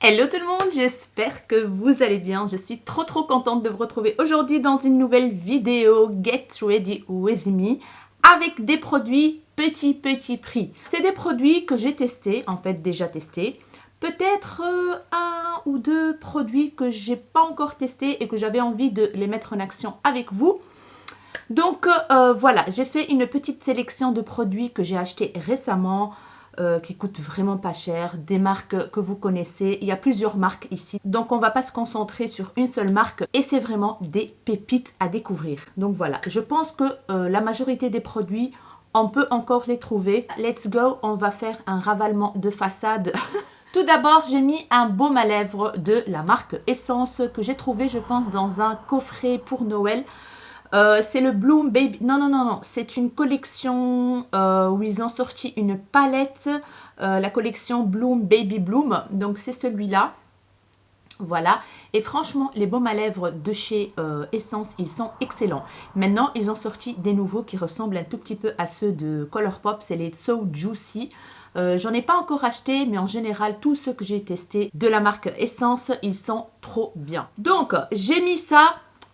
Hello tout le monde, j'espère que vous allez bien. Je suis trop contente de vous retrouver aujourd'hui dans une nouvelle vidéo Get Ready With Me avec des produits petit prix. C'est des produits que j'ai testés, en fait déjà testés. Peut-être un ou deux produits que j'ai pas encore testés et que j'avais envie de les mettre en action avec vous. Donc voilà, j'ai fait une petite sélection de produits que j'ai achetés récemment. Qui coûtent vraiment pas cher, des marques que vous connaissez. Il y a plusieurs marques ici, donc on va pas se concentrer sur une seule marque et c'est vraiment des pépites à découvrir. Donc voilà, je pense que la majorité des produits, on peut encore les trouver. Let's go, on va faire un ravalement de façade. Tout d'abord, j'ai mis un baume à lèvres de la marque Essence que j'ai trouvé, je pense, dans un coffret pour Noël. C'est le Bloom Baby. Non. C'est une collection où ils ont sorti une palette. La collection Bloom Baby Bloom. Donc, c'est celui-là. Voilà. Et franchement, les baumes à lèvres de chez Essence, ils sont excellents. Maintenant, ils ont sorti des nouveaux qui ressemblent un tout petit peu à ceux de Colourpop. C'est les So Juicy. J'en ai pas encore acheté, mais en général, tous ceux que j'ai testés de la marque Essence, ils sont trop bien. Donc, j'ai mis ça.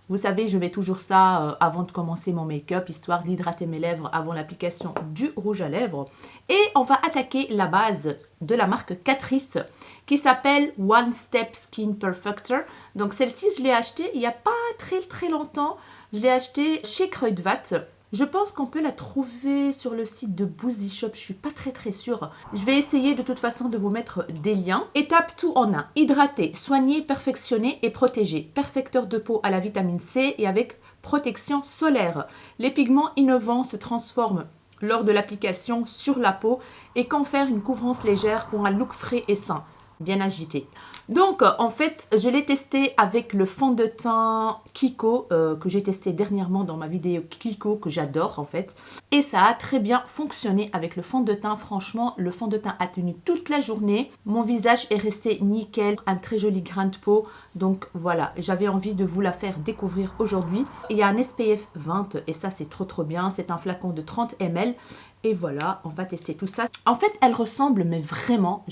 Vous savez, je mets toujours ça avant de commencer mon make-up, histoire d'hydrater mes lèvres avant l'application du rouge à lèvres. Et on va attaquer la base de la marque Catrice, qui s'appelle One Step Skin Perfector. Donc celle-ci, je l'ai achetée il n'y a pas très longtemps. Je l'ai achetée chez Kruidvat. Je pense qu'on peut la trouver sur le site de Boozy Shop. Je suis pas très sûre. Je vais essayer de toute façon de vous mettre des liens. Étape tout en un. Hydrater, soigner, perfectionner et protéger. Perfecteur de peau à la vitamine C et avec protection solaire. Les pigments innovants se transforment lors de l'application sur la peau et confèrent une couvrance légère pour un look frais et sain. Bien agité. Donc, en fait, je l'ai testé avec le fond de teint Kiko, que j'ai testé dernièrement dans ma vidéo Kiko, que j'adore en fait. Et ça a très bien fonctionné avec le fond de teint. Franchement, le fond de teint a tenu toute la journée. Mon visage est resté nickel, un très joli grain de peau. Donc voilà, j'avais envie de vous la faire découvrir aujourd'hui. Il y a un SPF 20 et ça, c'est trop bien. C'est un flacon de 30 ml. Et voilà, on va tester tout ça. En fait, elle ressemble, mais vraiment...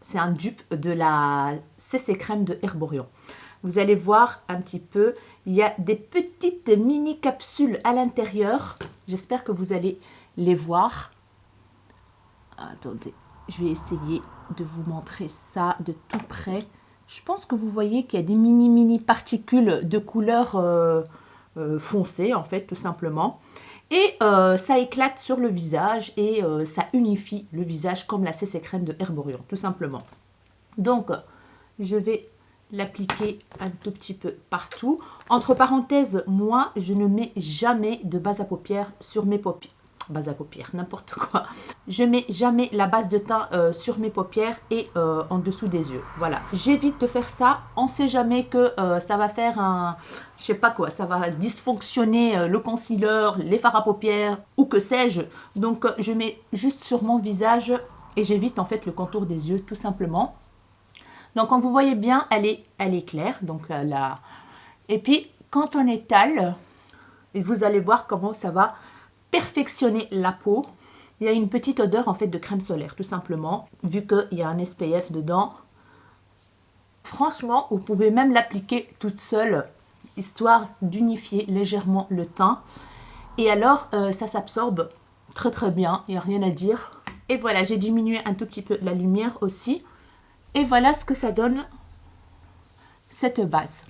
C'est un dupe de la CC Crème de Herborian. Vous allez voir un petit peu, il y a des petites mini capsules à l'intérieur. J'espère que vous allez les voir. Attendez, je vais essayer de vous montrer ça de tout près. Je pense que vous voyez qu'il y a des mini particules de couleur foncée, en fait, tout simplement. Et ça éclate sur le visage et ça unifie le visage comme la CC Crème de Herborian, tout simplement. Donc, je vais l'appliquer un tout petit peu partout. Entre parenthèses, moi, je ne mets jamais de base à paupières sur mes paupières. Base à paupières, n'importe quoi. Je mets jamais la base de teint sur mes paupières et en dessous des yeux. Voilà, j'évite de faire ça. On ne sait jamais que ça va faire un... Je sais pas quoi, ça va dysfonctionner le concealer, les fards à paupières ou que sais-je. Donc, je mets juste sur mon visage et j'évite en fait le contour des yeux tout simplement. Donc, comme vous voyez bien, elle est claire. Donc, là. Et puis, quand on étale, vous allez voir comment ça va perfectionner la peau. Il y a une petite odeur en fait de crème solaire, tout simplement, vu qu'il y a un SPF dedans. Franchement, vous pouvez même l'appliquer toute seule, histoire d'unifier légèrement le teint. Et alors, ça s'absorbe très bien, il n'y a rien à dire. Et voilà, j'ai diminué un tout petit peu la lumière aussi. Et voilà ce que ça donne, cette base.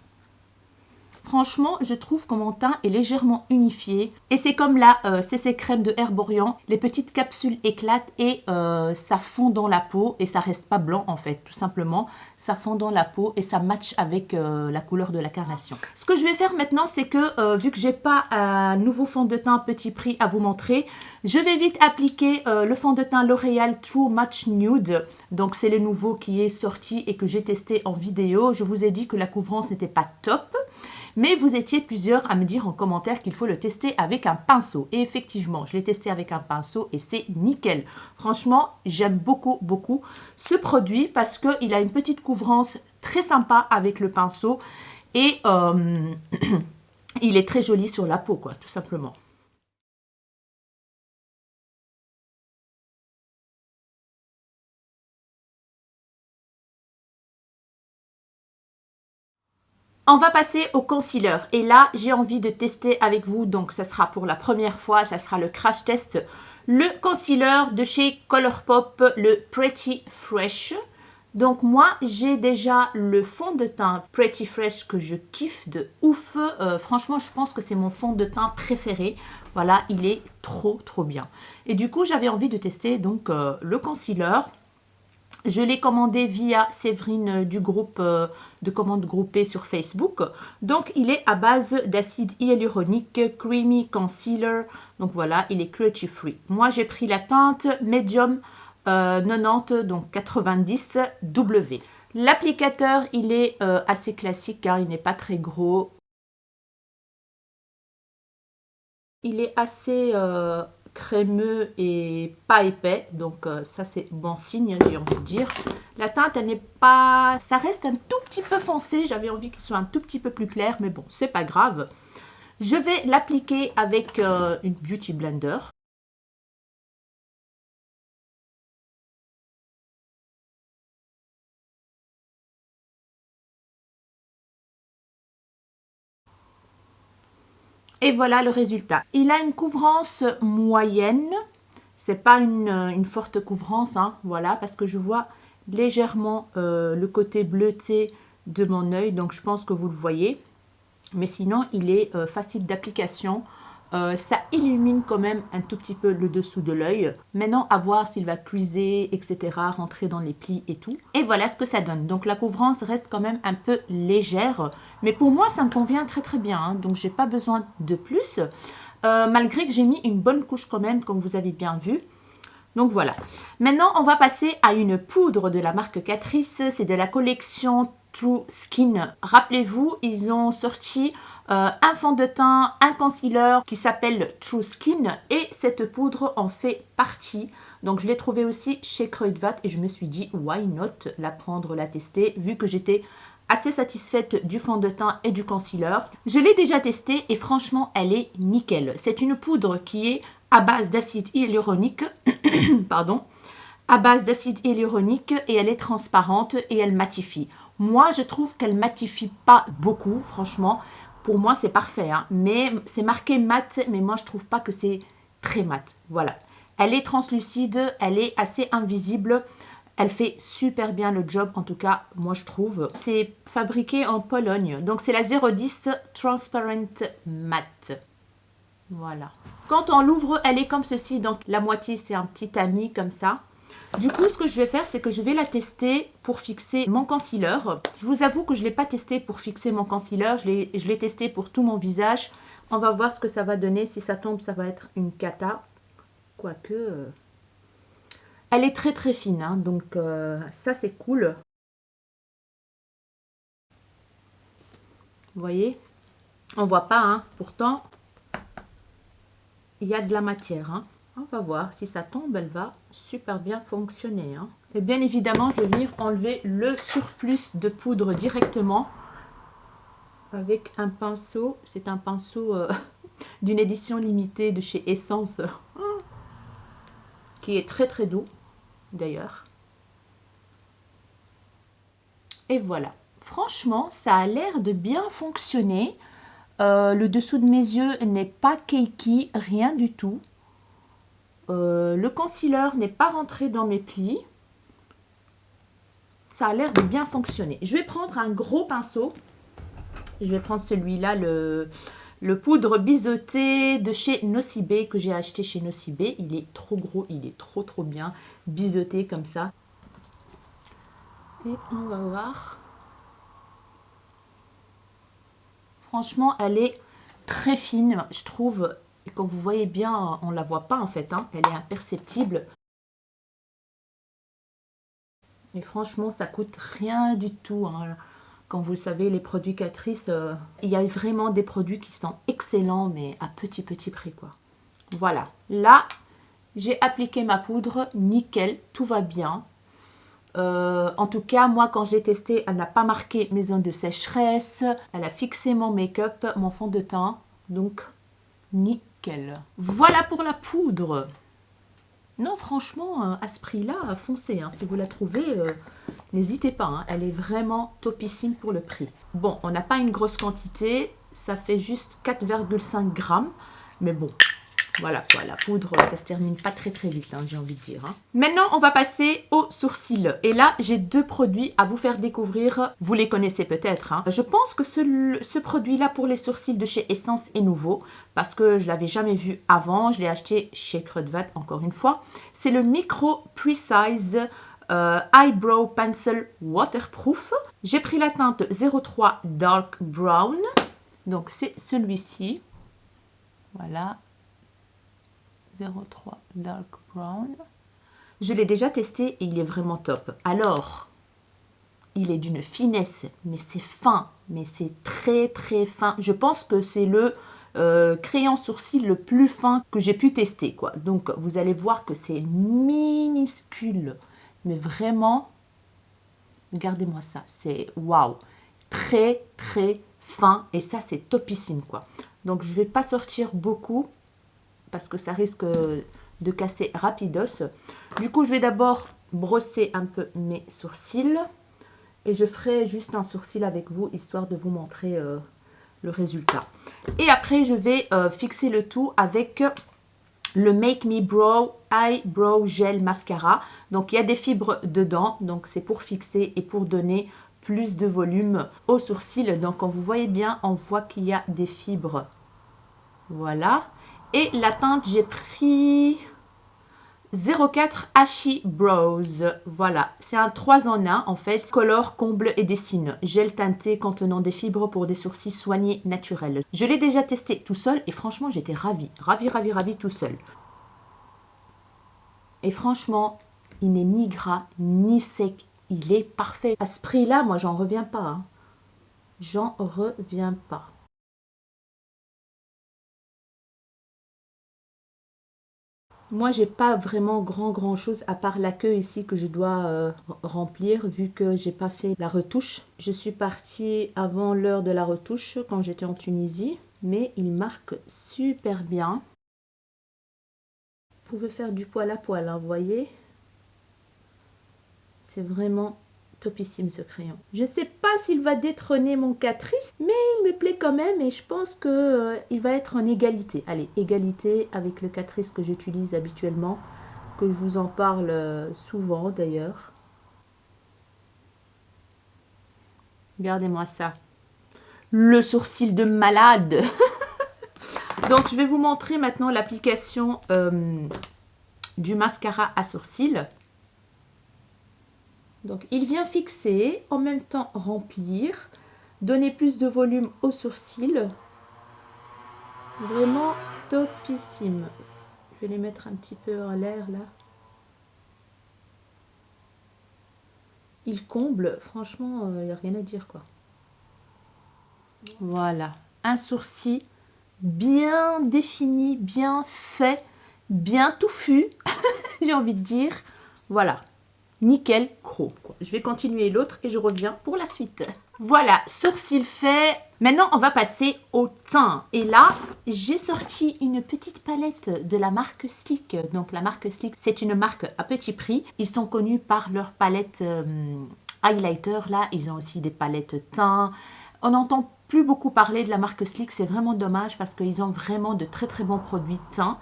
Franchement, je trouve que mon teint est légèrement unifié. Et c'est comme la CC Crème de Herborian. Les petites capsules éclatent et ça fond dans la peau. Et ça reste pas blanc en fait, tout simplement. Ça fond dans la peau et ça match avec la couleur de la carnation. Ce que je vais faire maintenant, c'est que vu que j'ai pas un nouveau fond de teint petit prix à vous montrer, je vais vite appliquer le fond de teint L'Oréal True Match Nude. Donc c'est le nouveau qui est sorti et que j'ai testé en vidéo. Je vous ai dit que la couvrance n'était pas top. Mais vous étiez plusieurs à me dire en commentaire qu'il faut le tester avec un pinceau. Et effectivement, je l'ai testé avec un pinceau et c'est nickel. Franchement, j'aime beaucoup ce produit parce qu'il a une petite couvrance très sympa avec le pinceau. Et il est très joli sur la peau, quoi, tout simplement. On va passer au concealer. Et là, j'ai envie de tester avec vous. Donc, ça sera pour la première fois. Ça sera le crash test. Le concealer de chez Colourpop, le Pretty Fresh. Donc, moi, j'ai déjà le fond de teint Pretty Fresh que je kiffe de ouf. Franchement, je pense que c'est mon fond de teint préféré. Voilà, il est trop bien. Et du coup, j'avais envie de tester donc le concealer. Je l'ai commandé via Séverine du groupe de commandes groupées sur Facebook. Donc, il est à base d'acide hyaluronique Creamy Concealer. Donc, voilà, il est cruelty free. Moi, j'ai pris la teinte Medium 90, donc 90 W. L'applicateur, il est assez classique car il n'est pas très gros. Il est assez crémeux et pas épais, donc ça c'est bon signe, j'ai envie de dire. La teinte, elle n'est pas... Ça reste un tout petit peu foncé, j'avais envie qu'il soit un tout petit peu plus clair, mais bon, c'est pas grave. Je vais l'appliquer avec une Beauty Blender. Et voilà le résultat. Il a une couvrance moyenne. C'est pas une forte couvrance, hein, voilà, parce que je vois légèrement le côté bleuté de mon œil, donc je pense que vous le voyez. Mais sinon, il est facile d'application. Ça illumine quand même un tout petit peu le dessous de l'œil. Maintenant, à voir s'il va cuiser, etc., rentrer dans les plis et tout. Et voilà ce que ça donne. Donc, la couvrance reste quand même un peu légère. Mais pour moi, ça me convient très bien. Hein, donc, j'ai pas besoin de plus. Malgré que j'ai mis une bonne couche quand même, comme vous avez bien vu. Donc voilà. Maintenant, on va passer à une poudre de la marque Catrice. C'est de la collection True Skin. Rappelez-vous, ils ont sorti un fond de teint, un concealer qui s'appelle True Skin. Et cette poudre en fait partie. Donc je l'ai trouvé aussi chez Kruidvat et je me suis dit, why not la prendre, la tester, vu que j'étais assez satisfaite du fond de teint et du concealer. Je l'ai déjà testée et franchement, elle est nickel. C'est une poudre qui est à base d'acide hyaluronique, pardon, à base d'acide hyaluronique et elle est transparente et elle matifie. Moi, je trouve qu'elle matifie pas beaucoup, franchement. Pour moi, c'est parfait, hein. Mais c'est marqué mat, mais moi, je trouve pas que c'est très mat. Voilà. Elle est translucide, elle est assez invisible. Elle fait super bien le job, en tout cas, moi je trouve. C'est fabriqué en Pologne. Donc, c'est la 010 Transparent Matte. Voilà. Quand on l'ouvre, elle est comme ceci. Donc, la moitié, c'est un petit tamis comme ça. Du coup, ce que je vais faire, c'est que je vais la tester pour fixer mon concealer. Je vous avoue que je ne l'ai pas testé pour fixer mon concealer. Je l'ai testé pour tout mon visage. On va voir ce que ça va donner. Si ça tombe, ça va être une cata. Quoique... Elle est très fine, hein, donc ça c'est cool. Vous voyez, on voit pas, hein, pourtant il y a de la matière. Hein. On va voir si ça tombe, elle va super bien fonctionner. Hein. Et bien évidemment, je vais venir enlever le surplus de poudre directement avec un pinceau. C'est un pinceau d'une édition limitée de chez Essence qui est très doux. D'ailleurs. Et voilà. Franchement, ça a l'air de bien fonctionner. Le dessous de mes yeux n'est pas cakey, rien du tout. Le concealer n'est pas rentré dans mes plis. Ça a l'air de bien fonctionner. Je vais prendre un gros pinceau. Je vais prendre celui-là, le poudre biseauté de chez Nocibé que j'ai acheté chez Nocibé. Il est trop gros, il est trop bien biseauté comme ça. Et on va voir. Franchement, elle est très fine, je trouve. Et comme vous voyez bien, on ne la voit pas en fait. Hein. Elle est imperceptible. Et franchement, ça coûte rien du tout. Hein. Comme vous le savez, les produits Catrice, il y a vraiment des produits qui sont excellents, mais à petit prix, quoi. Voilà. Là, j'ai appliqué ma poudre. Nickel, tout va bien. En tout cas, moi, quand je l'ai testée, elle n'a pas marqué mes zones de sécheresse. Elle a fixé mon make-up, mon fond de teint. Donc, nickel. Voilà pour la poudre. Non, franchement, à ce prix-là, foncez. Hein. Si vous la trouvez, n'hésitez pas. Hein. Elle est vraiment topissime pour le prix. Bon, on n'a pas une grosse quantité. Ça fait juste 4,5 grammes. Mais bon, voilà quoi. La poudre, ça se termine pas très très vite, hein, j'ai envie de dire. Hein. Maintenant, on va passer aux sourcils. Et là, j'ai deux produits à vous faire découvrir. Vous les connaissez peut-être. Hein. Je pense que ce produit-là pour les sourcils de chez Essence est nouveau. Parce que je ne l'avais jamais vu avant. Je l'ai acheté chez Kruidvat, encore une fois. C'est le Micro Precise Eyebrow Pencil Waterproof. J'ai pris la teinte 03 Dark Brown. Donc, c'est celui-ci. Voilà. 03 Dark Brown. Je l'ai déjà testé et il est vraiment top. Alors, il est d'une finesse, mais c'est fin. Mais c'est très, très fin. Je pense que c'est le crayon sourcil le plus fin que j'ai pu tester, quoi. Donc, vous allez voir que c'est minuscule. Mais vraiment, regardez-moi ça. C'est waouh. Très, très fin. Et ça, c'est topissime, quoi. Donc, je ne vais pas sortir beaucoup parce que ça risque de casser rapidos. Du coup, je vais d'abord brosser un peu mes sourcils. Et je ferai juste un sourcil avec vous, histoire de vous montrer le résultat. Et après, je vais fixer le tout avec le Make Me Brow Eyebrow Gel Mascara. Donc, il y a des fibres dedans. Donc, c'est pour fixer et pour donner plus de volume aux sourcils. Donc, quand vous voyez bien, on voit qu'il y a des fibres. Voilà. Et la teinte, j'ai pris 04 Ashy Brows. Voilà, c'est un 3 en 1 en fait. Colore, comble et dessine. Gel teinté contenant des fibres pour des sourcils soignés naturels. Je l'ai déjà testé tout seul et franchement, j'étais ravie. Ravie tout seul. Et franchement, il n'est ni gras ni sec. Il est parfait. À ce prix-là, moi, j'en reviens pas. Hein. J'en reviens pas. Moi, j'ai pas vraiment grand chose à part la queue ici que je dois remplir vu que j'ai pas fait la retouche. Je suis partie avant l'heure de la retouche quand j'étais en Tunisie, mais il marque super bien. Vous pouvez faire du poil à poil, hein, vous voyez. C'est vraiment topissime ce crayon. Je ne sais pas s'il va détrôner mon Catrice, mais il me plaît quand même et je pense que il va être en égalité. Allez, égalité avec le Catrice que j'utilise habituellement, que je vous en parle souvent d'ailleurs. Regardez-moi ça. Le sourcil de malade. Donc, je vais vous montrer maintenant l'application du mascara à sourcils. Donc, il vient fixer, en même temps remplir, donner plus de volume aux sourcils. Vraiment topissime. Je vais les mettre un petit peu en l'air là. Il comble, franchement, il n'y a rien à dire quoi. Voilà, un sourcil bien défini, bien fait, bien touffu, j'ai envie de dire. Voilà. Nickel, gros. Je vais continuer l'autre et je reviens pour la suite. Voilà, sourcils faits. Maintenant, on va passer au teint. Et là, j'ai sorti une petite palette de la marque Sleek. Donc, la marque Sleek, c'est une marque à petit prix. Ils sont connus par leur palette highlighter. Là, ils ont aussi des palettes teint. On n'entend plus beaucoup parler de la marque Sleek. C'est vraiment dommage parce qu'ils ont vraiment de très très bons produits teint.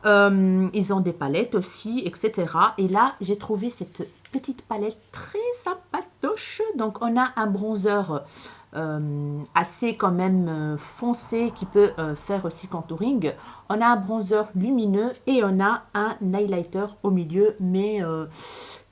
Ils ont des palettes aussi, etc. Et là, j'ai trouvé cette petite palette très sympatoche. Donc, on a un bronzer assez quand même foncé qui peut faire aussi contouring. On a un bronzer lumineux et on a un highlighter au milieu, mais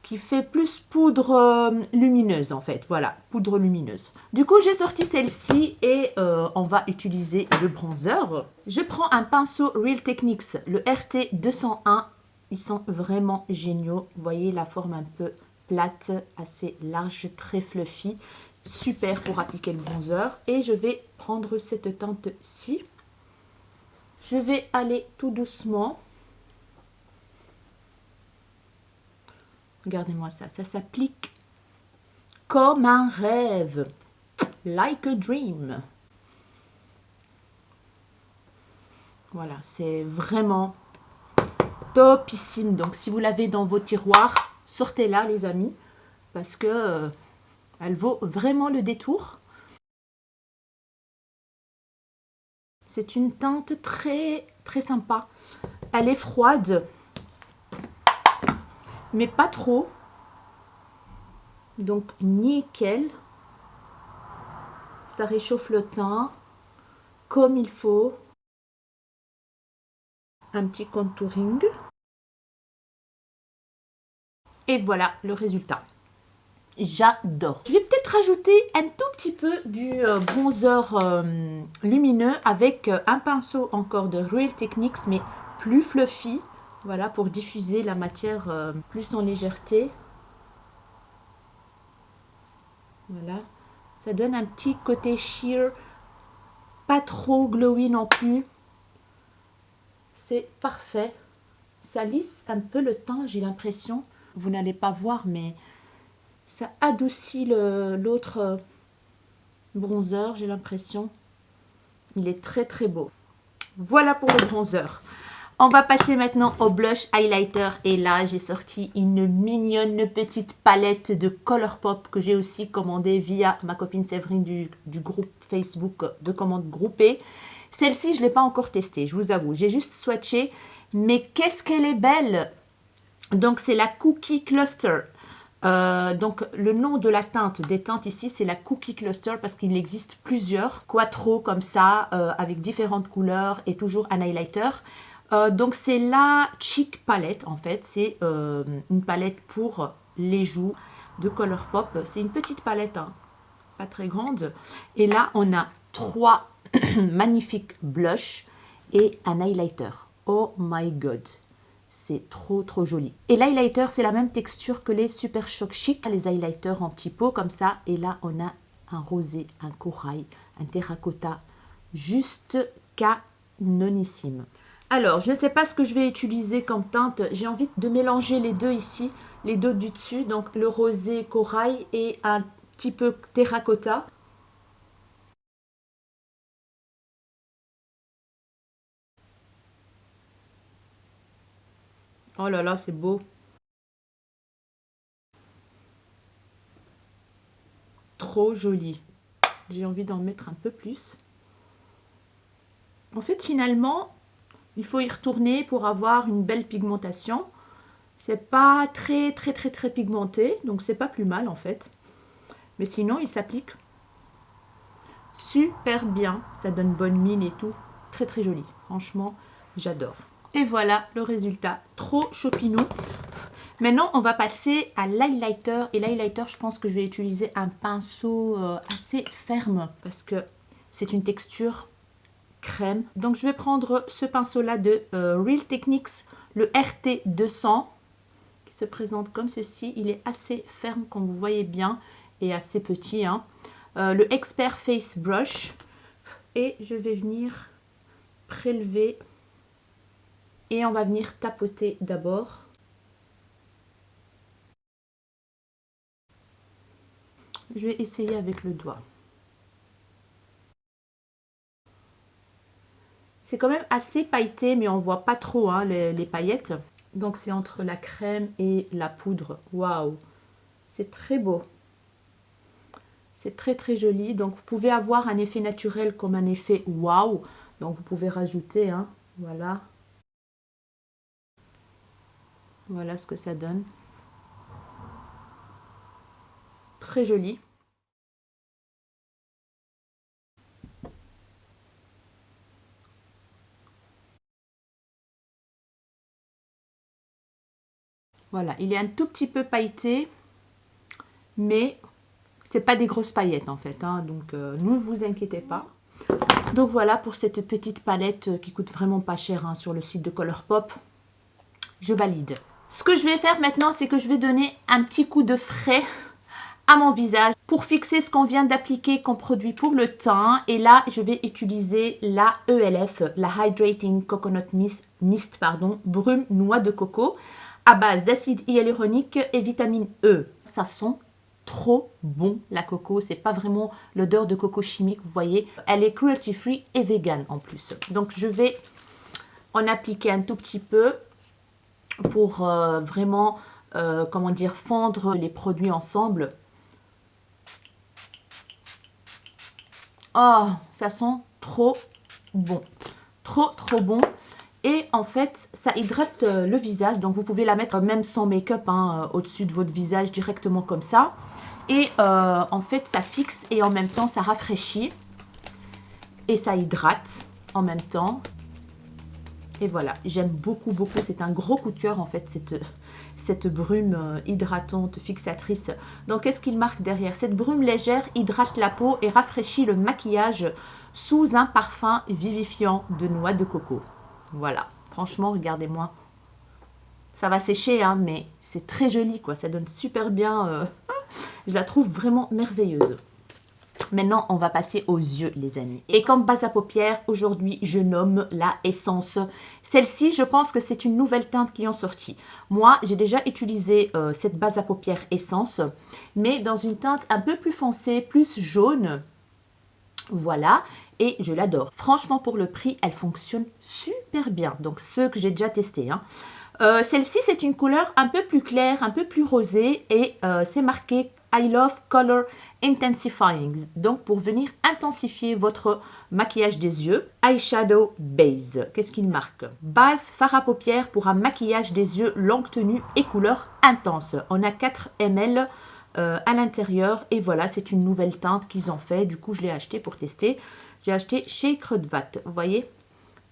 qui fait plus poudre lumineuse en fait. Voilà, poudre lumineuse. Du coup, j'ai sorti celle-ci et on va utiliser le bronzer. Je prends un pinceau Real Techniques, le RT 201. Ils sont vraiment géniaux. Vous voyez la forme un peu plate, assez large, très fluffy. Super pour appliquer le bronzer. Et je vais prendre cette teinte-ci. Je vais aller tout doucement. Regardez-moi ça, ça s'applique comme un rêve. Like a dream. Voilà, c'est vraiment topissime. Donc si vous l'avez dans vos tiroirs, sortez-la les amis, parce que elle vaut vraiment le détour. C'est une teinte très très sympa. Elle est froide, mais pas trop. Donc nickel. Ça réchauffe le teint comme il faut. Un petit contouring. Et voilà le résultat. J'adore. Je vais peut-être rajouter un tout petit peu du bronzer lumineux avec un pinceau encore de Real Techniques, mais plus fluffy. Voilà, pour diffuser la matière plus en légèreté. Voilà. Ça donne un petit côté sheer, pas trop glowy non plus. C'est parfait. Ça lisse un peu le teint, j'ai l'impression. Vous n'allez pas voir, mais ça adoucit l'autre bronzer, j'ai l'impression. Il est très très beau. Voilà pour le bronzer. On va passer maintenant au blush highlighter. Et là, j'ai sorti une mignonne petite palette de Colourpop que j'ai aussi commandée via ma copine Séverine du groupe Facebook de commandes groupées. Celle-ci, je ne l'ai pas encore testée, je vous avoue. J'ai juste swatché. Mais qu'est-ce qu'elle est belle! Donc, c'est la Cookie Cluster. Donc le nom de la teinte des teintes ici, c'est la Cookie Cluster, parce qu'il existe plusieurs quattro comme ça avec différentes couleurs et toujours un highlighter. Donc c'est la Cheek Palette en fait, c'est une palette pour les joues de Colourpop. C'est une petite palette, hein, pas très grande. Et là on a 3 magnifiques blushs et un highlighter. Oh my god! C'est trop trop joli. Et l'highlighter, c'est la même texture que les Super Shock Chic, les highlighters en petit pot comme ça. Et là, on a un rosé, un corail, un terracotta, juste canonissime. Alors, je ne sais pas ce que je vais utiliser comme teinte. J'ai envie de mélanger les deux ici, les deux du dessus. Donc, le rosé corail et un petit peu terracotta. Oh là là, c'est beau. Trop joli. J'ai envie d'en mettre un peu plus. En fait, finalement, il faut y retourner pour avoir une belle pigmentation. C'est pas très pigmenté, donc c'est pas plus mal en fait. Mais sinon, il s'applique super bien. Ça donne bonne mine et tout. Très très joli. Franchement, j'adore. Et voilà le résultat. Trop chopinou. Maintenant, on va passer à l'highlighter. Et l'highlighter, je pense que je vais utiliser un pinceau assez ferme parce que c'est une texture crème. Donc, je vais prendre ce pinceau-là de Real Techniques, le RT200, qui se présente comme ceci. Il est assez ferme, comme vous voyez bien, et assez petit, hein. Le Expert Face Brush. Et je vais venir prélever et on va venir tapoter d'abord. Je vais essayer avec le doigt. C'est quand même assez pailleté, mais on voit pas trop hein, les paillettes. Donc c'est entre la crème et la poudre. Waouh! C'est très beau. C'est très très joli. Donc vous pouvez avoir un effet naturel comme un effet waouh. Donc vous pouvez rajouter, hein, voilà. Voilà ce que ça donne. Très joli. Voilà, il est un tout petit peu pailleté, mais c'est pas des grosses paillettes en fait, hein, donc ne vous inquiétez pas. Donc voilà pour cette petite palette qui coûte vraiment pas cher hein, sur le site de Colourpop. Je valide. Ce que je vais faire maintenant, c'est que je vais donner un petit coup de frais à mon visage pour fixer ce qu'on vient d'appliquer comme produit pour le teint. Et là, je vais utiliser la ELF, la Hydrating Coconut Mist, pardon, brume noix de coco à base d'acide hyaluronique et vitamine E. Ça sent trop bon la coco, c'est pas vraiment l'odeur de coco chimique, vous voyez. Elle est cruelty free et vegan en plus. Donc je vais en appliquer un tout petit peu. pour vraiment, comment dire, fondre les produits ensemble. Oh, ça sent trop bon. Trop bon. Et en fait, ça hydrate le visage. Donc, vous pouvez la mettre même sans make-up hein, au-dessus de votre visage directement comme ça. Et en fait, ça fixe et en même temps, ça rafraîchit. Et ça hydrate en même temps. Et voilà, j'aime beaucoup. C'est un gros coup de cœur en fait, cette brume hydratante, fixatrice. Donc, qu'est-ce qu'il marque derrière? Cette brume légère hydrate la peau et rafraîchit le maquillage sous un parfum vivifiant de noix de coco. Voilà, franchement, regardez-moi. Ça va sécher, hein, mais c'est très joli, quoi. Ça donne super bien. Je la trouve vraiment merveilleuse. Maintenant, on va passer aux yeux, les amis. Et comme base à paupières, aujourd'hui, je nomme la Essence. Celle-ci, je pense que c'est une nouvelle teinte qui est en sortie. Moi, j'ai déjà utilisé cette base à paupières Essence, mais dans une teinte un peu plus foncée, plus jaune. Voilà, et je l'adore. Franchement, pour le prix, elle fonctionne super bien. Donc, ceux que j'ai déjà testés, hein. Celle-ci, c'est une couleur un peu plus claire, un peu plus rosée et c'est marqué I love color intensifying. Donc, pour venir intensifier votre maquillage des yeux, eyeshadow base. Qu'est-ce qu'il marque? Base fard à paupières pour un maquillage des yeux longue tenue et couleur intense. On a 4 ml à l'intérieur et voilà, c'est une nouvelle teinte qu'ils ont fait. Du coup, je l'ai acheté pour tester. J'ai acheté chez Kruidvat. Vous voyez,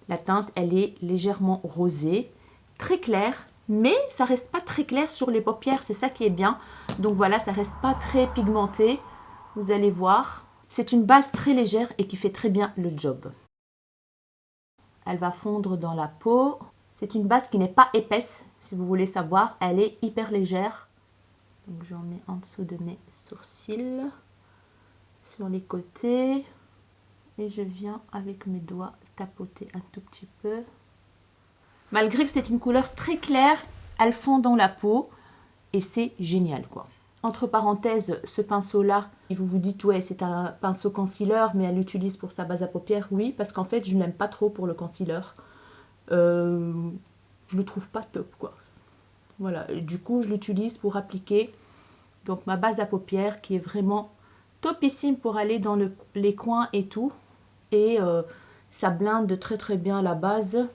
la teinte, elle est légèrement rosée. Très clair, mais ça reste pas très clair sur les paupières, c'est ça qui est bien. Donc voilà, ça reste pas très pigmenté, vous allez voir. C'est une base très légère et qui fait très bien le job. Elle va fondre dans la peau. C'est une base qui n'est pas épaisse, si vous voulez savoir. Elle est hyper légère. Donc j'en mets en dessous de mes sourcils, sur les côtés. Et je viens avec mes doigts tapoter un tout petit peu. Malgré que c'est une couleur très claire, elle fond dans la peau et c'est génial quoi. Entre parenthèses, ce pinceau-là, et vous vous dites ouais c'est un pinceau concealer, mais elle l'utilise pour sa base à paupières, oui, parce qu'en fait je ne l'aime pas trop pour le concealer. Je le trouve pas top quoi. Voilà, et du coup je l'utilise pour appliquer donc ma base à paupières qui est vraiment topissime pour aller dans les coins et tout. Et ça blinde très bien la base.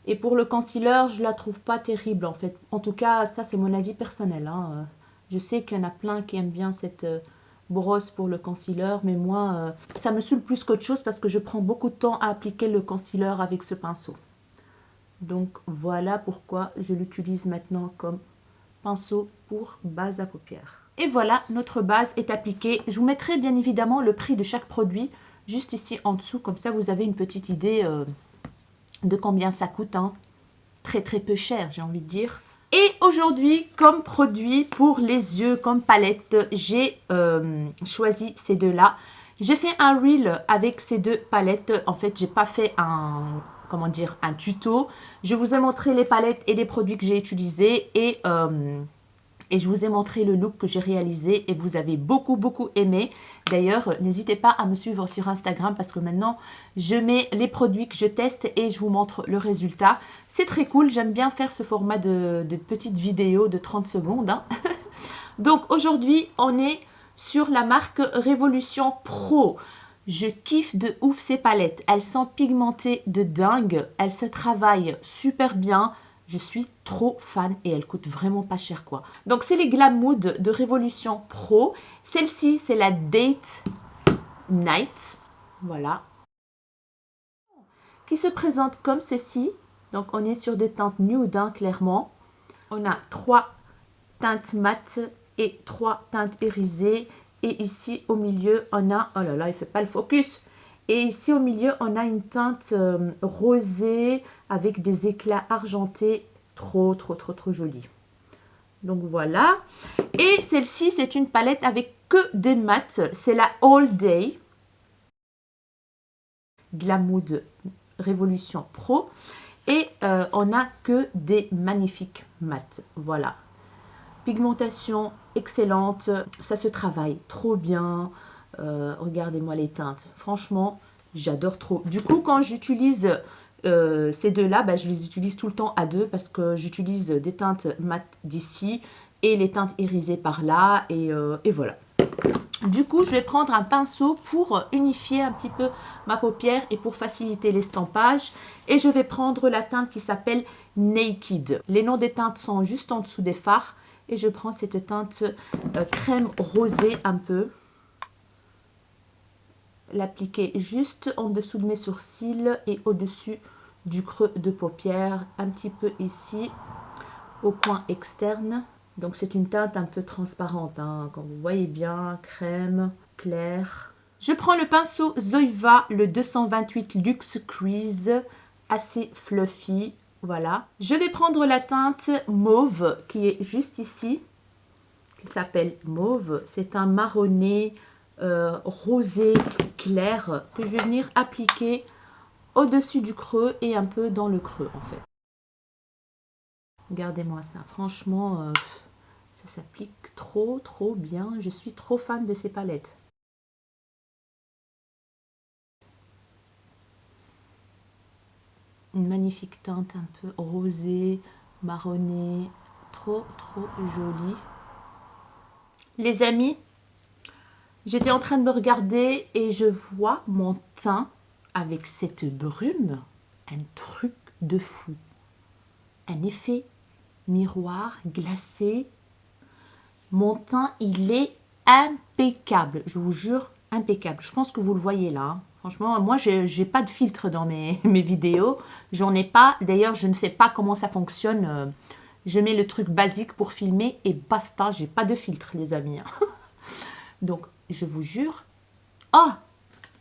Et pour le concealer, je la trouve pas terrible en fait. En tout cas, ça c'est mon avis personnel. Hein. Je sais qu'il y en a plein qui aiment bien cette brosse pour le concealer. Mais moi, ça me saoule plus qu'autre chose parce que je prends beaucoup de temps à appliquer le concealer avec ce pinceau. Donc voilà pourquoi je l'utilise maintenant comme pinceau pour base à paupières. Et voilà, notre base est appliquée. Je vous mettrai bien évidemment le prix de chaque produit juste ici en dessous. Comme ça, vous avez une petite idée de combien ça coûte, hein. Très peu cher, j'ai envie de dire. Et aujourd'hui, comme produit pour les yeux, comme palette, j'ai choisi ces deux-là. J'ai fait un reel avec ces deux palettes. En fait, j'ai pas fait un, comment dire, un tuto. Je vous ai montré les palettes et les produits que j'ai utilisés et je vous ai montré le look que j'ai réalisé et vous avez beaucoup aimé. D'ailleurs, n'hésitez pas à me suivre sur Instagram parce que maintenant, je mets les produits que je teste et je vous montre le résultat. C'est très cool, j'aime bien faire ce format de petites vidéos de 30 secondes. Hein. Donc aujourd'hui, on est sur la marque Révolution Pro. Je kiffe de ouf ces palettes. Elles sont pigmentées de dingue. Elles se travaillent super bien. Je suis trop fan et elles coûtent vraiment pas cher quoi. Donc c'est les Glam Mood de Révolution Pro. Celle-ci c'est la Date Night. Voilà. Qui se présente comme ceci. Donc on est sur des teintes nude hein, clairement. On a 3 teintes mates et 3 teintes irisées. Et ici au milieu on a... Oh là là, il fait pas le focus. Et ici au milieu, on a une teinte rosée avec des éclats argentés. Trop jolie. Donc voilà. Et celle-ci, c'est une palette avec que des mats. C'est la All Day Glam Mood Révolution Pro. Et on a que des magnifiques mats. Voilà. Pigmentation excellente. Ça se travaille trop bien. Regardez-moi les teintes. Franchement, j'adore trop. Du coup, quand j'utilise ces deux-là, bah, je les utilise tout le temps à deux parce que j'utilise des teintes mat d'ici et les teintes irisées par là. Et voilà. Du coup, je vais prendre un pinceau pour unifier un petit peu ma paupière et pour faciliter l'estampage. Et je vais prendre la teinte qui s'appelle Naked. Les noms des teintes sont juste en dessous des fards. Et je prends cette teinte crème rosée un peu. L'appliquer juste en dessous de mes sourcils et au-dessus du creux de paupière. Un petit peu ici, au coin externe. Donc c'est une teinte un peu transparente, hein, comme vous voyez bien, crème, clair. Je prends le pinceau Zoeva, le 228 Luxe Crease, assez fluffy, voilà. Je vais prendre la teinte mauve qui est juste ici, qui s'appelle mauve. C'est un marronné rosé clair que je vais venir appliquer au-dessus du creux et un peu dans le creux en fait. Regardez-moi ça, franchement... ça s'applique trop bien. Je suis trop fan de ces palettes. Une magnifique teinte un peu rosée, marronnée. Trop jolie. Les amis, j'étais en train de me regarder et je vois mon teint avec cette brume. Un truc de fou. Un effet miroir glacé. Mon teint, il est impeccable. Je vous jure, impeccable. Je pense que vous le voyez là. Hein. Franchement, moi, je n'ai pas de filtre dans mes vidéos. J'en ai pas. D'ailleurs, je ne sais pas comment ça fonctionne. Je mets le truc basique pour filmer et basta. J'ai pas de filtre, les amis. Donc, je vous jure. Oh,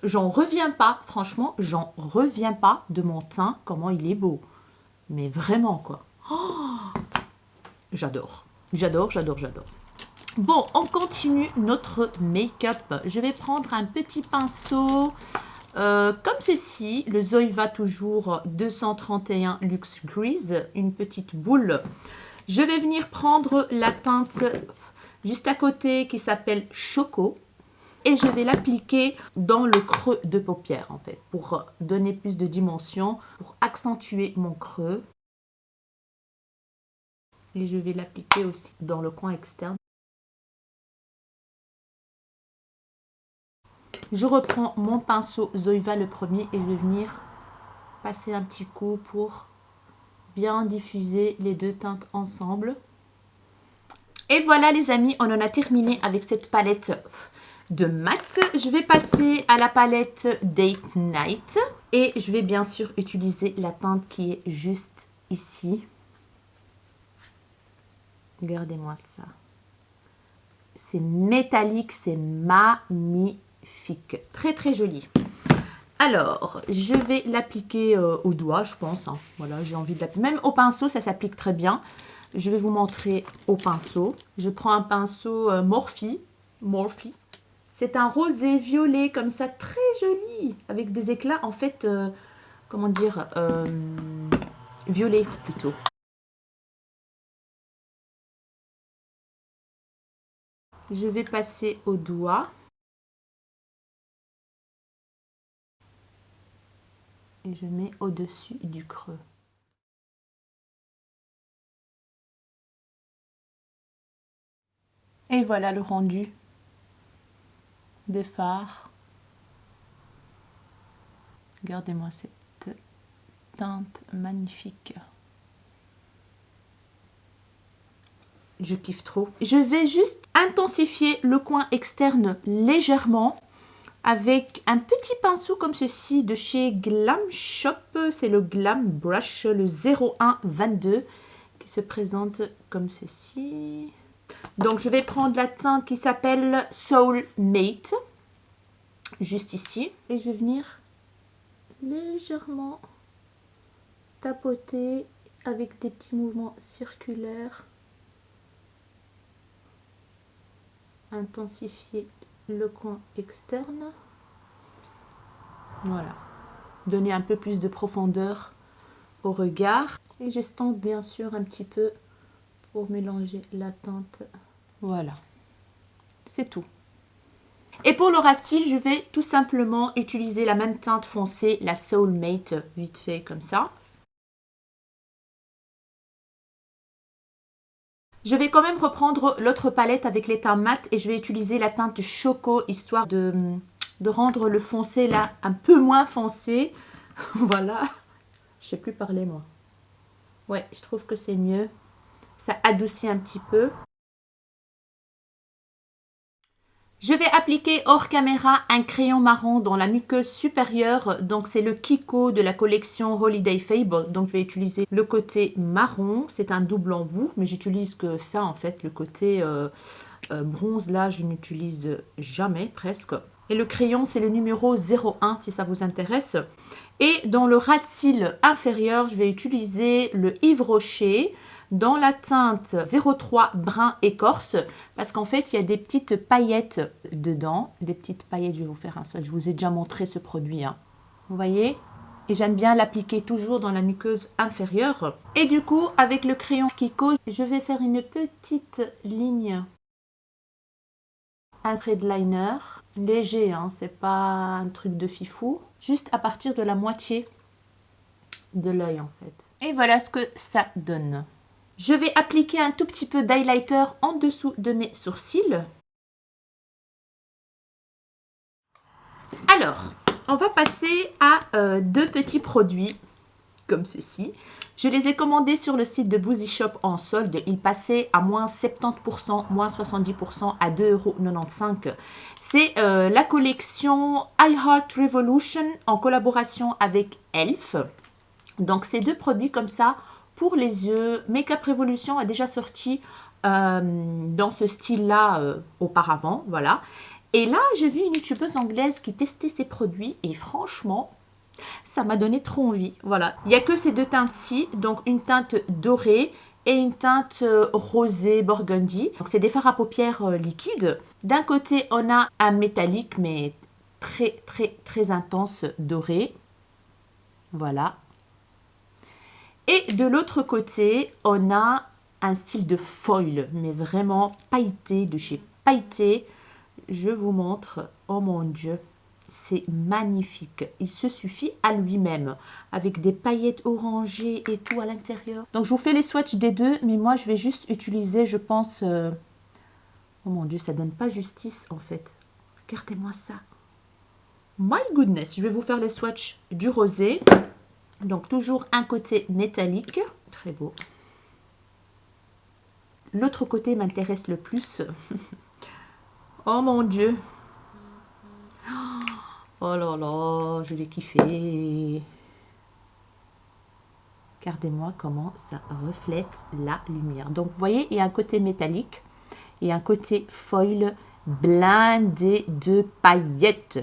j'en reviens pas. Franchement, j'en reviens pas de mon teint. Comment il est beau. Mais vraiment, quoi. Oh, j'adore. J'adore. Bon, on continue notre make-up. Je vais prendre un petit pinceau comme ceci, le Zoeva toujours 231 Luxe Grease, une petite boule. Je vais venir prendre la teinte juste à côté qui s'appelle Choco et je vais l'appliquer dans le creux de paupière en fait, pour donner plus de dimension, pour accentuer mon creux. Et je vais l'appliquer aussi dans le coin externe. Je reprends mon pinceau Zoeva le premier et je vais venir passer un petit coup pour bien diffuser les deux teintes ensemble. Et voilà les amis, on en a terminé avec cette palette de mat. Je vais passer à la palette Date Night et je vais bien sûr utiliser la teinte qui est juste ici. Regardez-moi ça. C'est métallique, c'est magnifique. Très joli. Alors, je vais l'appliquer au doigt, je pense. Hein. Voilà, j'ai envie de l'appliquer. Même au pinceau, ça s'applique très bien. Je vais vous montrer au pinceau. Je prends un pinceau Morphe. C'est un rosé violet comme ça, très joli. Avec des éclats, en fait, comment dire, violet plutôt. Je vais passer au doigt. Et je mets au-dessus du creux. Et voilà le rendu des fards. Regardez-moi cette teinte magnifique. Je kiffe trop. Je vais juste intensifier le coin externe légèrement avec un petit pinceau comme ceci de chez Glam Shop. C'est le Glam Brush, le 0122 qui se présente comme ceci. Donc je vais prendre la teinte qui s'appelle Soul Mate, juste ici. Et je vais venir légèrement tapoter avec des petits mouvements circulaires. Intensifier le coin externe. Voilà. Donner un peu plus de profondeur au regard. Et j'estompe bien sûr un petit peu pour mélanger la teinte. Voilà. C'est tout. Et pour le ras de cils, je vais tout simplement utiliser la même teinte foncée, la Soulmate, vite fait comme ça. Je vais quand même reprendre l'autre palette avec les teintes mat et je vais utiliser la teinte Choco, histoire de rendre le foncé là un peu moins foncé. Voilà. Je sais plus parler moi. Ouais, je trouve que c'est mieux. Ça adoucit un petit peu. Je vais appliquer hors caméra un crayon marron dans la muqueuse supérieure. Donc c'est le Kiko de la collection Holiday Fable. Donc je vais utiliser le côté marron. C'est un double embout, mais j'utilise que ça en fait. Le côté bronze là, je n'utilise jamais presque. Et le crayon, c'est le numéro 01 si ça vous intéresse. Et dans le ras de cils inférieur, je vais utiliser le Yves Rocher dans la teinte 03 brun écorce, parce qu'en fait il y a des petites paillettes dedans, des petites paillettes. Je vais vous faire un seul, je vous ai déjà montré ce produit, hein. Vous voyez, et j'aime bien l'appliquer toujours dans la muqueuse inférieure. Et du coup avec le crayon Kiko, je vais faire une petite ligne, un trait de liner léger, hein, c'est pas un truc de fifou, juste à partir de la moitié de l'œil en fait. Et voilà ce que ça donne. Je vais appliquer un tout petit peu d'highlighter en dessous de mes sourcils. Alors, on va passer à deux petits produits comme ceci. Je les ai commandés sur le site de Boozy Shop en solde. Ils passaient à moins 70%, moins 70% à 2,95 €. C'est la collection I Heart Revolution en collaboration avec Elf. Donc, ces deux produits comme ça pour les yeux. Makeup Revolution a déjà sorti dans ce style-là auparavant. Voilà. Et là, j'ai vu une youtubeuse anglaise qui testait ces produits et franchement, ça m'a donné trop envie. Voilà. Il n'y a que ces deux teintes-ci. Donc, une teinte dorée et une teinte rosée burgundy. Donc, c'est des fards à paupières liquides. D'un côté, on a un métallique, mais très, très, très intense doré. Voilà. Et de l'autre côté, on a un style de foil, mais vraiment pailleté, de chez Pailleté. Je vous montre. Oh mon Dieu, c'est magnifique. Il se suffit à lui-même, avec des paillettes orangées et tout à l'intérieur. Donc, je vous fais les swatchs des deux, mais moi, je vais juste utiliser, je pense... Oh mon Dieu, ça donne pas justice, en fait. Regardez-moi ça. My goodness, je vais vous faire les swatchs du rosé. Donc, toujours un côté métallique. Très beau. L'autre côté m'intéresse le plus. Oh mon Dieu. Oh là là, je vais kiffer. Regardez-moi comment ça reflète la lumière. Donc, vous voyez, il y a un côté métallique et un côté foil blindé de paillettes.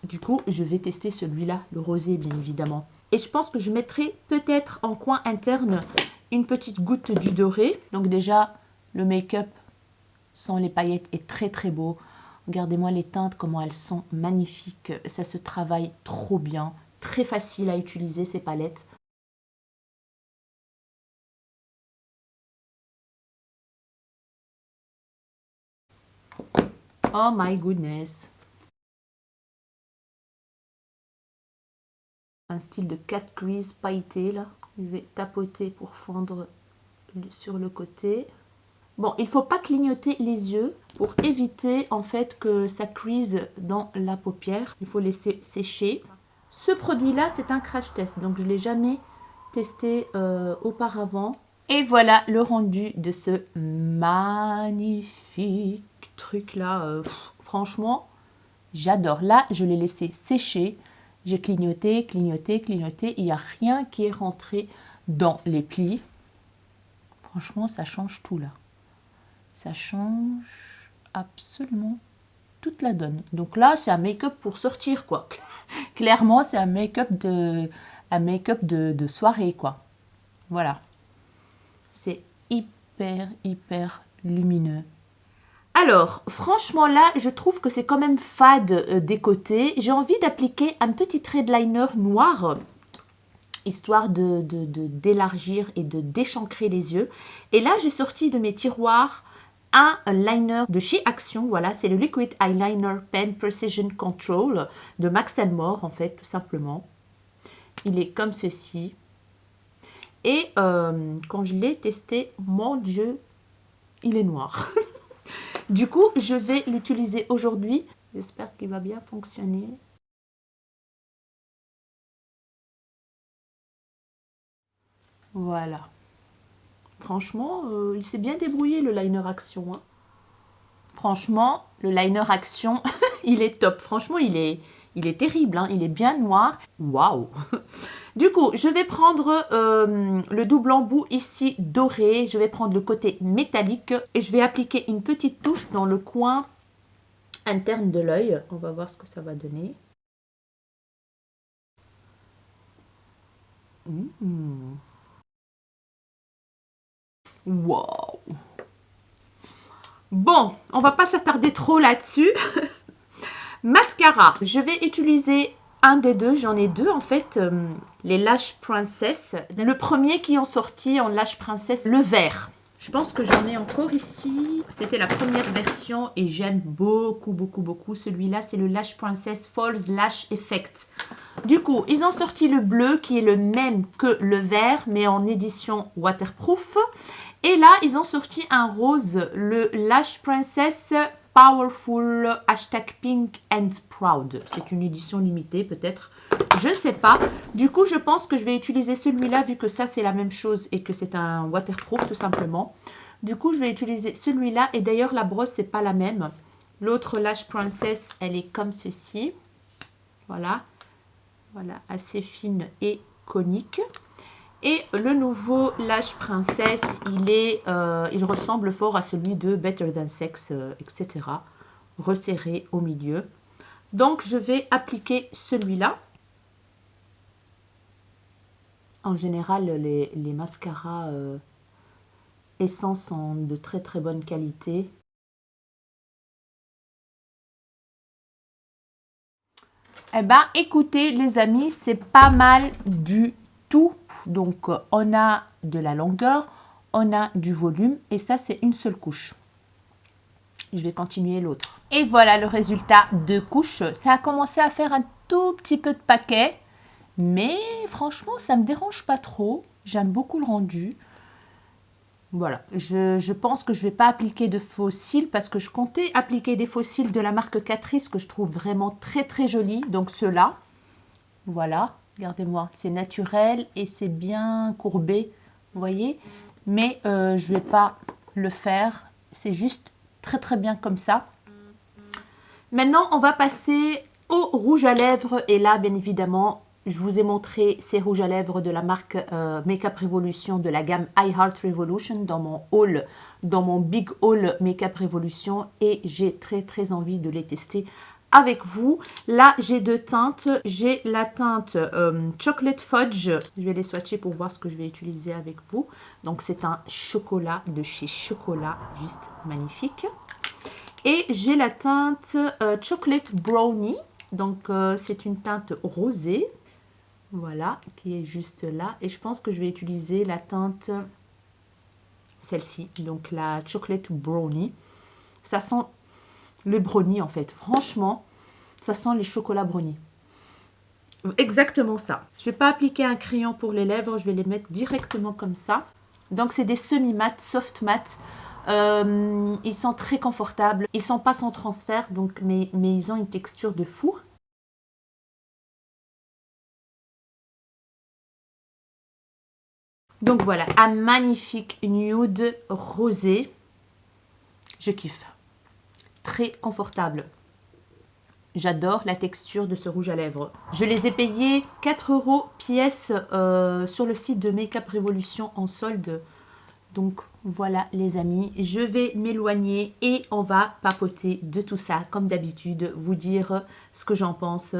Du coup, je vais tester celui-là, le rosé, bien évidemment. Et je pense que je mettrai peut-être en coin interne une petite goutte du doré. Donc déjà, le make-up sans les paillettes est très très beau. Regardez-moi les teintes, comment elles sont magnifiques. Ça se travaille trop bien. Très facile à utiliser ces palettes. Oh my goodness. Un style de cat crease pailleté là. Je vais tapoter pour fondre sur le côté. Bon, il ne faut pas clignoter les yeux pour éviter en fait que ça crease dans la paupière. Il faut laisser sécher. Ce produit-là, c'est un crash test, donc je ne l'ai jamais testé auparavant. Et voilà le rendu de ce magnifique truc-là. Franchement, j'adore. Là, je l'ai laissé sécher. J'ai clignoté, clignoté, clignoté. Il n'y a rien qui est rentré dans les plis. Franchement, ça change tout là. Ça change absolument toute la donne. Donc là, c'est un make-up pour sortir, quoi. Clairement, c'est un make-up de soirée, quoi. Voilà. C'est hyper, hyper lumineux. Alors, franchement, là, je trouve que c'est quand même fade des côtés. J'ai envie d'appliquer un petit trait de liner noir, histoire d'élargir et de déchancrer les yeux. Et là, j'ai sorti de mes tiroirs un liner de chez Action. Voilà, c'est le Liquid Eyeliner Pen Precision Control de Max More, en fait, tout simplement. Il est comme ceci. Et quand je l'ai testé, mon Dieu, il est noir. Du coup, je vais l'utiliser aujourd'hui. J'espère qu'il va bien fonctionner. Voilà. Franchement, il s'est bien débrouillé, le liner Action. Hein. Franchement, le liner Action, il est top. Franchement, il est terrible. Hein. Il est bien noir. Waouh. Du coup, je vais prendre le double embout ici doré. Je vais prendre le côté métallique et je vais appliquer une petite touche dans le coin interne de l'œil. On va voir ce que ça va donner. Wow. Bon, on va pas s'attarder trop là-dessus. Mascara. Je vais utiliser un des deux. J'en ai deux en fait. Les Lash Princess. Le premier qui ont sorti en Lash Princess, le vert. Je pense que j'en ai encore ici. C'était la première version et j'aime beaucoup, beaucoup, beaucoup. Celui-là, c'est le Lash Princess False Lash Effect. Du coup, ils ont sorti le bleu qui est le même que le vert, mais en édition waterproof. Et là, ils ont sorti un rose, le Lash Princess Powerful #Pink and Proud. C'est une édition limitée peut-être. Je ne sais pas. Du coup, je pense que je vais utiliser celui-là vu que ça, c'est la même chose et que c'est un waterproof tout simplement. Du coup, je vais utiliser celui-là. Et d'ailleurs, la brosse, c'est pas la même. L'autre Lash Princess, elle est comme ceci. Voilà. Voilà, assez fine et conique. Et le nouveau Lash Princess, il ressemble fort à celui de Better Than Sex, etc. Resserré au milieu. Donc, je vais appliquer celui-là. En général, les mascaras Essence sont de très très bonne qualité. Eh ben, écoutez les amis, c'est pas mal du tout. Donc, on a de la longueur, on a du volume et ça, c'est une seule couche. Je vais continuer l'autre. Et voilà le résultat de couches. Ça a commencé à faire un tout petit peu de paquet. Mais franchement, ça ne me dérange pas trop. J'aime beaucoup le rendu. Voilà, je pense que je ne vais pas appliquer de faux cils parce que je comptais appliquer des faux cils de la marque Catrice que je trouve vraiment très très jolis. Donc ceux-là, voilà, regardez-moi, c'est naturel et c'est bien courbé, vous voyez. Mais je ne vais pas le faire, c'est juste très très bien comme ça. Maintenant, on va passer au rouge à lèvres et là, bien évidemment, je vous ai montré ces rouges à lèvres de la marque Makeup Revolution de la gamme I Heart Revolution dans mon haul, dans mon big haul Makeup Revolution et j'ai très très envie de les tester avec vous. Là, j'ai deux teintes. J'ai la teinte Chocolate Fudge. Je vais les swatcher pour voir ce que je vais utiliser avec vous. Donc, c'est un chocolat de chez Chocolat, juste magnifique. Et j'ai la teinte Chocolate Brownie. Donc, c'est une teinte rosée. Voilà, qui est juste là. Et je pense que je vais utiliser la teinte, celle-ci, donc la Chocolate Brownie. Ça sent les brownies en fait. Franchement, ça sent les chocolats brownies. Exactement ça. Je ne vais pas appliquer un crayon pour les lèvres, je vais les mettre directement comme ça. Donc c'est des semi-mat, soft mat. Ils sont très confortables. Ils ne sont pas sans transfert, donc, mais ils ont une texture de fou. Donc voilà, un magnifique nude rosé. Je kiffe. Très confortable. J'adore la texture de ce rouge à lèvres. Je les ai payés 4 € pièce sur le site de Makeup Revolution en solde. Donc voilà les amis, je vais m'éloigner et on va papoter de tout ça comme d'habitude, vous dire ce que j'en pense,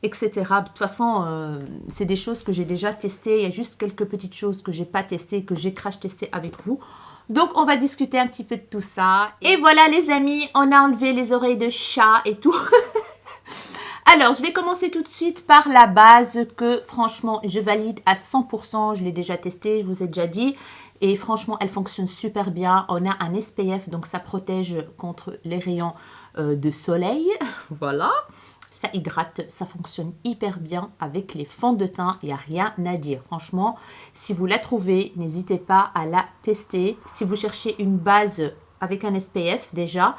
etc. De toute façon, c'est des choses que j'ai déjà testées. Il y a juste quelques petites choses que j'ai pas testées, que j'ai crash testé avec vous. Donc, on va discuter un petit peu de tout ça. Et voilà les amis, on a enlevé les oreilles de chat et tout. Alors, je vais commencer tout de suite par la base que franchement, je valide à 100%. Je l'ai déjà testé, je vous ai déjà dit. Et franchement, elle fonctionne super bien. On a un SPF, donc ça protège contre les rayons de soleil. Voilà. Ça hydrate, ça fonctionne hyper bien avec les fonds de teint, il n'y a rien à dire. Franchement, si vous la trouvez, n'hésitez pas à la tester. Si vous cherchez une base avec un SPF déjà,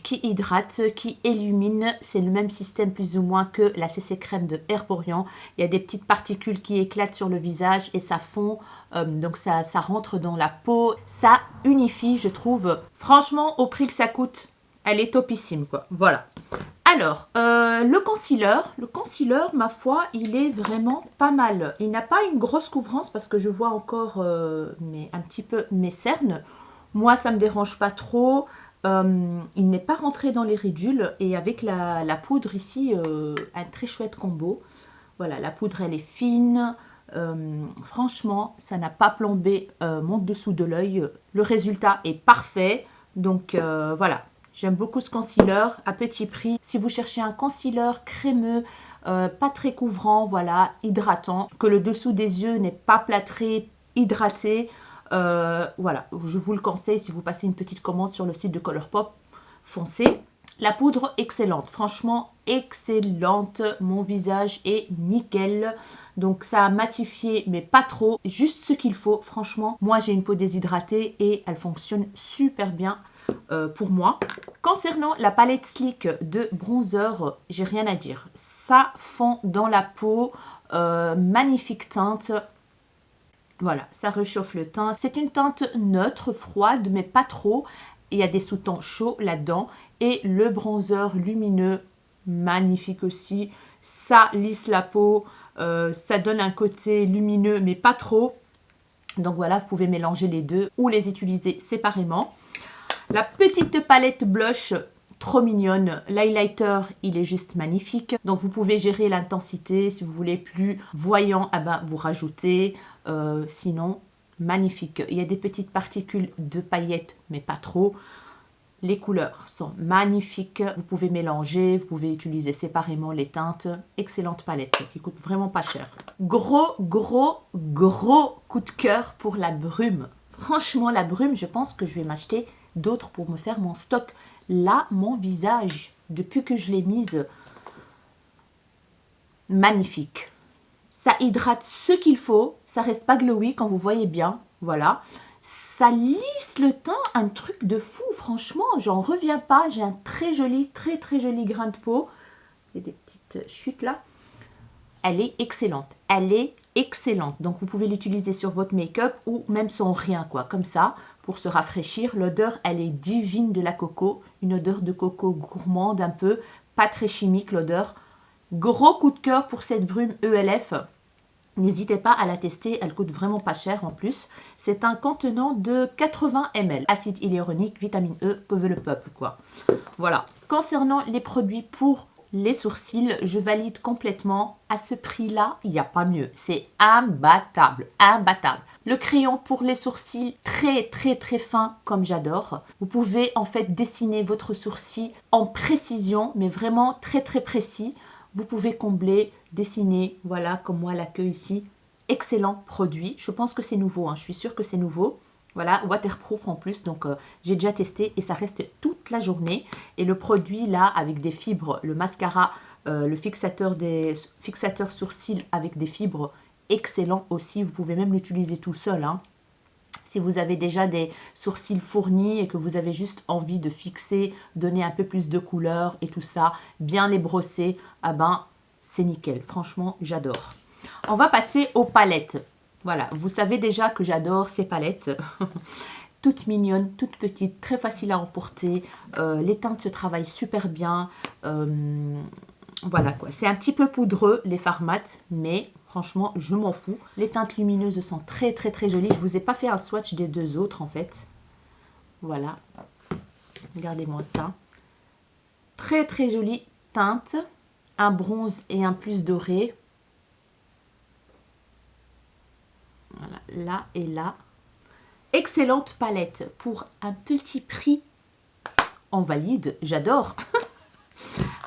qui hydrate, qui illumine, c'est le même système plus ou moins que la CC crème de Herborian. Il y a des petites particules qui éclatent sur le visage et ça fond, donc ça rentre dans la peau. Ça unifie, je trouve. Franchement, au prix que ça coûte, elle est topissime, quoi. Voilà. Alors, le concealer, ma foi, il est vraiment pas mal. Il n'a pas une grosse couvrance parce que je vois encore un petit peu mes cernes. Moi, ça ne me dérange pas trop. Il n'est pas rentré dans les ridules et avec la poudre ici, un très chouette combo. Voilà, la poudre, elle est fine. Franchement, ça n'a pas plombé mon dessous de l'œil. Le résultat est parfait. Donc, voilà. J'aime beaucoup ce concealer à petit prix. Si vous cherchez un concealer crémeux, pas très couvrant, voilà, hydratant, que le dessous des yeux n'est pas plâtré, hydraté, voilà, je vous le conseille si vous passez une petite commande sur le site de Colourpop, foncez. La poudre, excellente, franchement excellente, mon visage est nickel, donc ça a matifié mais pas trop, juste ce qu'il faut, franchement. Moi j'ai une peau déshydratée et elle fonctionne super bien pour moi. Concernant la palette Sleek de bronzer, j'ai rien à dire, ça fond dans la peau, magnifique teinte. Voilà, ça réchauffe le teint. C'est une teinte neutre, froide, mais pas trop. Il y a des sous-tons chauds là-dedans. Et le bronzer lumineux, magnifique aussi. Ça lisse la peau, ça donne un côté lumineux, mais pas trop. Donc voilà, vous pouvez mélanger les deux ou les utiliser séparément. La petite palette blush, trop mignonne. L'highlighter, il est juste magnifique. Donc vous pouvez gérer l'intensité. Si vous voulez plus voyant, ah ben, vous rajoutez. Sinon, magnifique. Il y a des petites particules de paillettes, mais pas trop. Les couleurs sont magnifiques. Vous pouvez mélanger, vous pouvez utiliser séparément les teintes. Excellente palette qui coûte vraiment pas cher. Gros coup de cœur pour la brume. Franchement, la brume, je pense que je vais m'acheter d'autres pour me faire mon stock. Là, mon visage, depuis que je l'ai mise, magnifique. Ça hydrate ce qu'il faut, ça reste pas glowy quand vous voyez bien, voilà. Ça lisse le teint, un truc de fou, franchement, j'en reviens pas. J'ai un très joli grain de peau. Il y a des petites chutes là. Elle est excellente, elle est excellente. Donc vous pouvez l'utiliser sur votre make-up ou même sans rien, quoi, comme ça, pour se rafraîchir. L'odeur, elle est divine de la coco, une odeur de coco gourmande un peu, pas très chimique l'odeur. Gros coup de cœur pour cette brume ELF. N'hésitez pas à la tester, elle coûte vraiment pas cher en plus. C'est un contenant de 80 ml. Acide hyaluronique, vitamine E, que veut le peuple, quoi. Voilà. Concernant les produits pour les sourcils, je valide complètement. À ce prix-là, il n'y a pas mieux. C'est imbattable, imbattable. Le crayon pour les sourcils, très fin, comme j'adore. Vous pouvez en fait dessiner votre sourcil en précision, mais vraiment très précis. Vous pouvez combler, dessiner, voilà, comme moi la queue ici. Excellent produit. Je pense que c'est nouveau, hein. Je suis sûre que c'est nouveau. Voilà, waterproof en plus, donc j'ai déjà testé et ça reste toute la journée. Et le produit là, avec des fibres, le mascara, le fixateur sourcils avec des fibres, excellent aussi. Vous pouvez même l'utiliser tout seul, hein. Si vous avez déjà des sourcils fournis et que vous avez juste envie de fixer, donner un peu plus de couleur et tout ça, bien les brosser, ah ben c'est nickel. Franchement, j'adore. On va passer aux palettes. Voilà, vous savez déjà que j'adore ces palettes. Toutes mignonnes, toutes petites, très faciles à emporter. Les teintes se travaillent super bien. Voilà quoi. C'est un petit peu poudreux les fards mat, mais franchement, je m'en fous. Les teintes lumineuses sont très jolies. Je ne vous ai pas fait un swatch des deux autres en fait. Voilà. Regardez-moi ça. Très jolie teinte. Un bronze et un plus doré. Voilà, là et là. Excellente palette pour un petit prix. On valide, j'adore.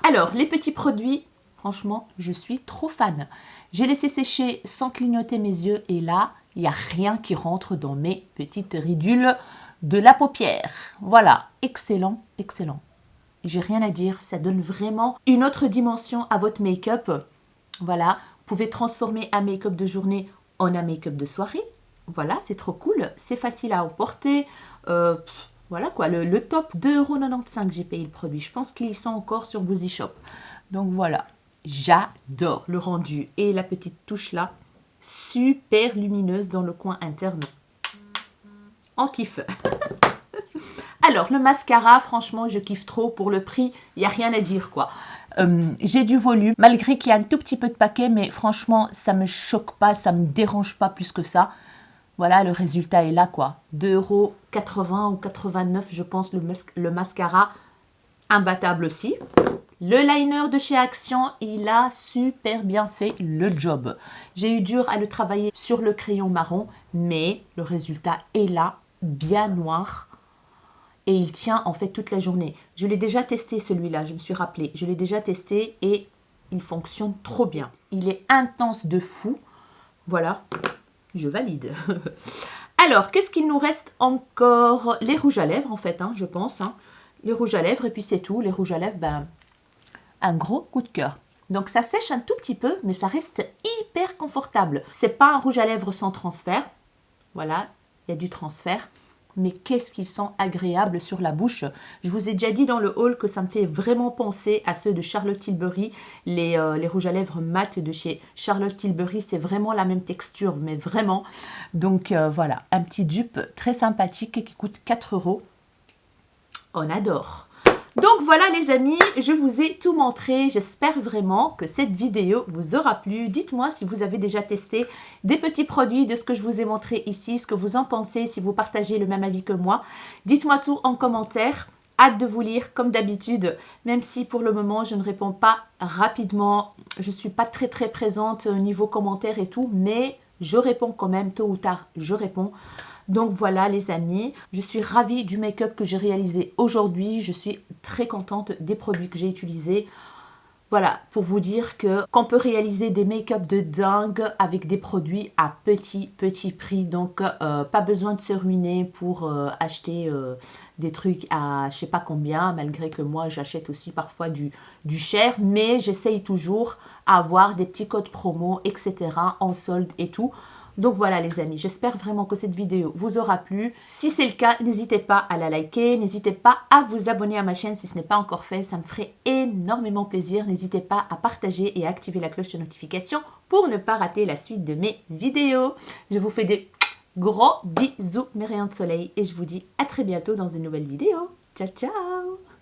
Alors, les petits produits, franchement, je suis trop fan. J'ai laissé sécher sans clignoter mes yeux et là, Il n'y a rien qui rentre dans mes petites ridules de la paupière. Voilà, excellent, excellent. J'ai rien à dire, ça donne vraiment une autre dimension à votre make-up. Voilà, vous pouvez transformer un make-up de journée en un make-up de soirée. Voilà, c'est trop cool, c'est facile à emporter. Voilà quoi, le top, 2,95 € j'ai payé le produit. Je pense qu'ils sont encore sur Boozy Shop. Donc voilà, j'adore le rendu. Et la petite touche là, super lumineuse dans le coin interne. On kiffe. Alors, le mascara, franchement, je kiffe trop. Pour le prix, il n'y a rien à dire, quoi. J'ai du volume, malgré qu'il y a un tout petit peu de paquet, mais franchement, ça ne me choque pas, ça ne me dérange pas plus que ça. Voilà, le résultat est là, quoi. 2,80 € ou 89 €, je pense, le mascara. Imbattable aussi. Le liner de chez Action, il a super bien fait le job. J'ai eu dur à le travailler sur le crayon marron, mais le résultat est là, bien noir. Et il tient en fait toute la journée. Je l'ai déjà testé celui-là, je me suis rappelé. Je l'ai déjà testé et il fonctionne trop bien. Il est intense de fou. Voilà, je valide. Alors, qu'est-ce qu'il nous reste encore? Les rouges à lèvres en fait, je pense. Les rouges à lèvres et puis c'est tout. Les rouges à lèvres, un gros coup de cœur. Donc ça sèche un tout petit peu, mais ça reste hyper confortable. C'est pas un rouge à lèvres sans transfert. Voilà, il y a du transfert. Mais qu'est-ce qu'ils sont agréables sur la bouche. Je vous ai déjà dit dans le haul que ça me fait vraiment penser à ceux de Charlotte Tilbury. Les rouges à lèvres mat de chez Charlotte Tilbury, c'est vraiment la même texture, mais vraiment. Donc voilà, un petit dupe très sympathique qui coûte 4 €. On adore. Donc voilà les amis, je vous ai tout montré. J'espère vraiment que cette vidéo vous aura plu. Dites-moi si vous avez déjà testé des petits produits de ce que je vous ai montré ici, ce que vous en pensez, si vous partagez le même avis que moi. Dites-moi tout en commentaire. Hâte de vous lire comme d'habitude, même si pour le moment je ne réponds pas rapidement. Je ne suis pas très présente au niveau commentaire et tout, mais je réponds quand même, tôt ou tard, je réponds. Donc voilà les amis, je suis ravie du make-up que j'ai réalisé aujourd'hui. Je suis très contente des produits que j'ai utilisés. Voilà, pour vous dire qu'on peut réaliser des make-up de dingue avec des produits à petit prix. Donc pas besoin de se ruiner pour acheter des trucs à je sais pas combien. Malgré que moi j'achète aussi parfois du cher. Mais j'essaye toujours à avoir des petits codes promo, etc. en solde et tout. Donc voilà les amis, j'espère vraiment que cette vidéo vous aura plu. Si c'est le cas, n'hésitez pas à la liker, n'hésitez pas à vous abonner à ma chaîne si ce n'est pas encore fait, ça me ferait énormément plaisir. N'hésitez pas à partager et à activer la cloche de notification pour ne pas rater la suite de mes vidéos. Je vous fais des gros bisous mes rayons de soleil et je vous dis à très bientôt dans une nouvelle vidéo. Ciao ciao!